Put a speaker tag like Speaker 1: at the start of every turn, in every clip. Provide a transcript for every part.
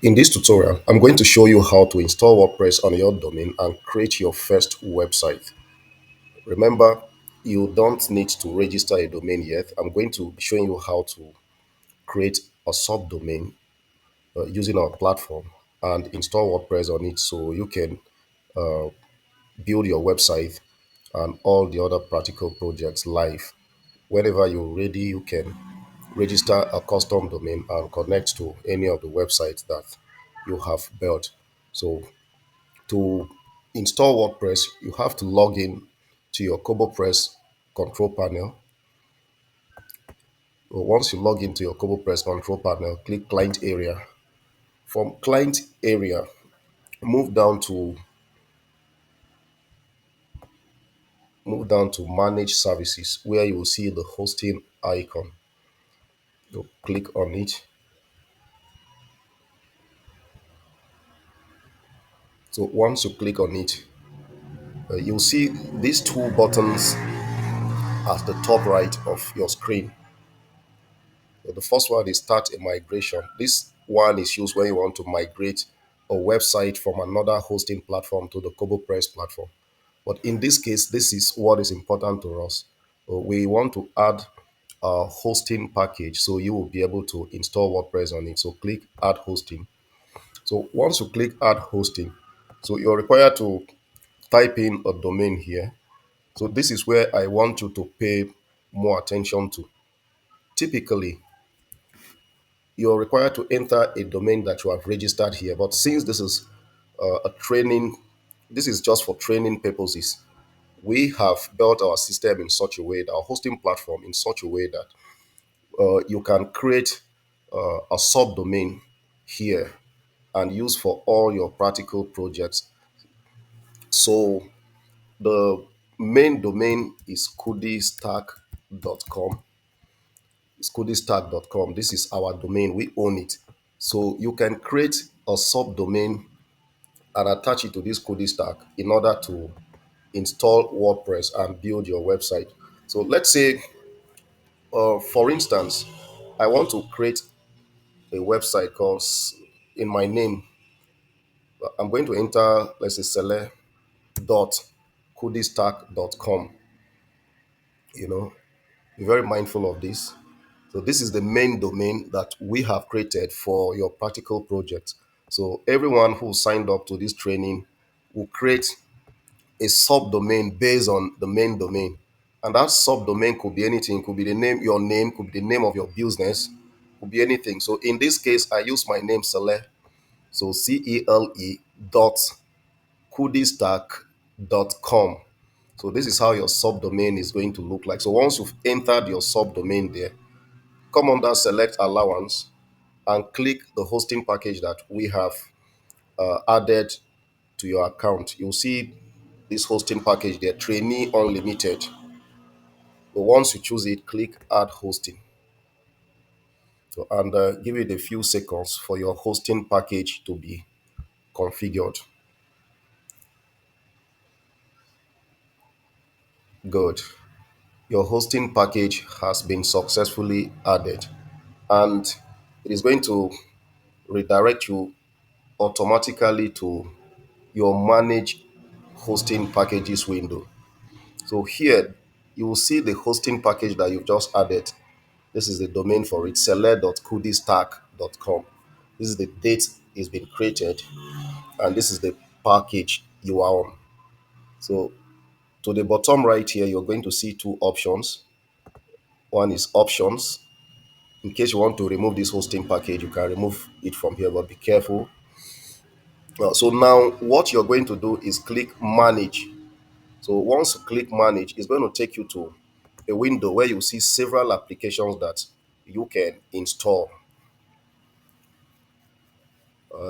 Speaker 1: In this tutorial, I'm going to show you how to install WordPress on your domain and create your first website. Remember, you don't need to register a domain yet. I'm going to be showing you how to create a subdomain using our platform and install WordPress on it so you can build your website and all the other practical projects live. Whenever you're ready, you can register a custom domain and connect to any of the websites that you have built. So to install WordPress, you have to log in to your Kobopress control panel. So once you log into your Kobopress control panel, click client area. From client area, move down to manage services where you will see the hosting icon. So click on it. So once you click on it, you'll see these two buttons at the top right of your screen. So the first one is start a migration. This one is used when you want to migrate a website from another hosting platform to the Kobopress platform. But in this case, this is what is important to us. We want to add a hosting package so you will be able to install WordPress on it. So click add hosting. So once you click add hosting, so you're required to type in a domain here. So this is where I want you to pay more attention to. Typically, you're required to enter a domain that you have registered here. But since this is a training, this is just for training purposes. We have built our system in such a way, our hosting platform in such a way that you can create a subdomain here and use for all your practical projects. So the main domain is kudisstack.com. It's kudisstack.com. This is our domain. We own it. So you can create a subdomain and attach it to this Kodi stack in order to install WordPress and build your website. So let's say, for instance, I want to create a website because in my name, I'm going to enter, let's say, select.kudistack.com. You know, be very mindful of this. So this is the main domain that we have created for your practical project. So everyone who signed up to this training will create a subdomain based on the main domain. And that subdomain could be anything, could be the name, your name, could be the name of your business, could be anything. So in this case, I use my name Cele. So CELE dot kudistack.com. So this is how your subdomain is going to look like. So once you've entered your subdomain there, come under select allowance and click the hosting package that we have added to your account. You'll see this hosting package there, Trainee Unlimited. But once you choose it, click add hosting. So and give it a few seconds for your hosting package to be configured. Good. Your hosting package has been successfully added, and it is going to redirect you automatically to your manage hosting packages window. So here you will see the hosting package that you've just added. This is the domain for it, select.kudistack.com. This is the date it's been created, and this is the package you are on. So to the bottom right here, you're going to see two options. One is options. In case you want to remove this hosting package, you can remove it from here, but be careful. So now what you're going to do is click manage. So once you click manage, it's going to take you to a window where you see several applications that you can install.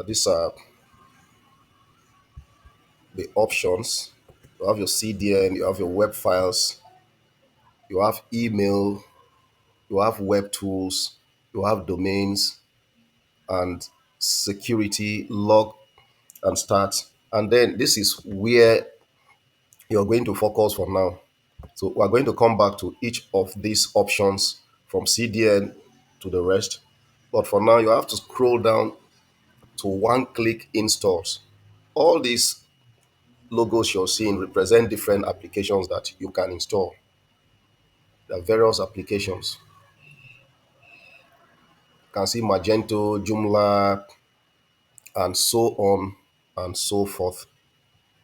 Speaker 1: These are the options. You have your CDN, you have your web files, you have email, you have web tools, you have domains and security, log and start. And then this is where you're going to focus for now. So we're going to come back to each of these options from CDN to the rest. But for now, you have to scroll down to one-click installs. All these logos you're seeing represent different applications that you can install. There are various applications. You can see Magento, Joomla, and so on and so forth.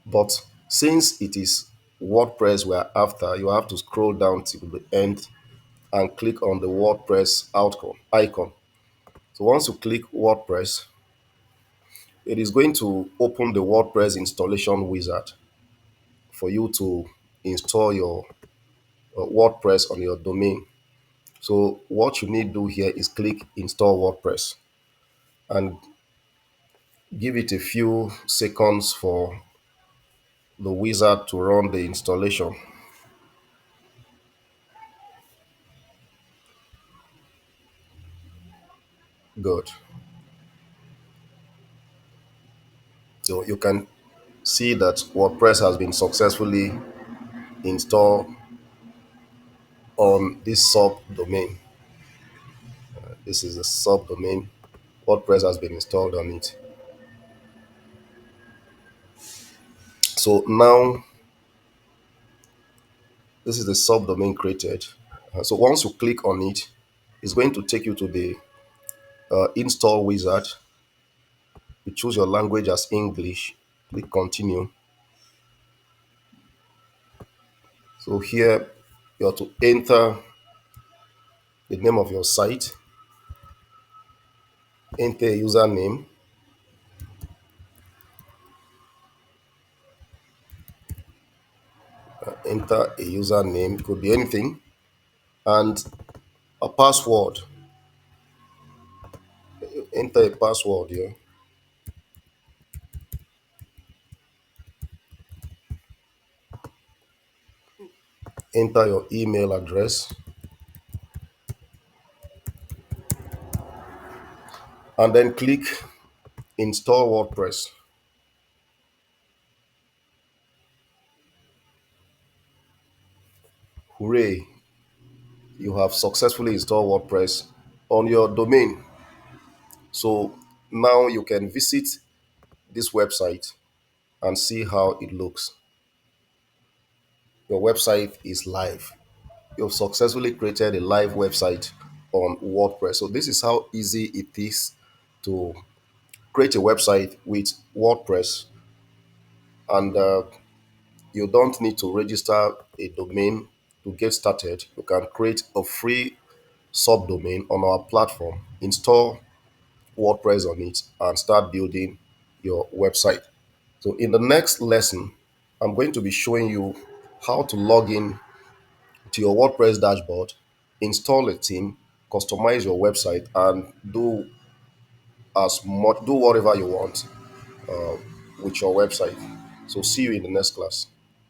Speaker 1: But since it is WordPress we're after, you have to scroll down to the end and click on the WordPress icon. So once you click WordPress, it is going to open the WordPress installation wizard for you to install your WordPress on your domain. So what you need to do here is click install WordPress and give it a few seconds for the wizard to run the installation. Good. So you can see that WordPress has been successfully installed on this subdomain. This is the subdomain. WordPress has been installed on it. So now this is the subdomain created. So once you click on it, it's going to take you to the install wizard. You choose your language as English. Click continue. So here you have to enter the name of your site, enter a username, enter a username, it could be anything, and a password. Enter a password here. Enter your email address and then click install WordPress. Hooray! You have successfully installed WordPress on your domain. So now you can visit this website and see how it looks. Your website is live. You've successfully created a live website on WordPress. So this is how easy it is to create a website with WordPress, and you don't need to register a domain to get started. You can create a free subdomain on our platform, install WordPress on it, and start building your website. So in the next lesson, I'm going to be showing you how to log in to your WordPress dashboard, install a theme, customize your website, and do whatever you want with your website. So see you in the next class.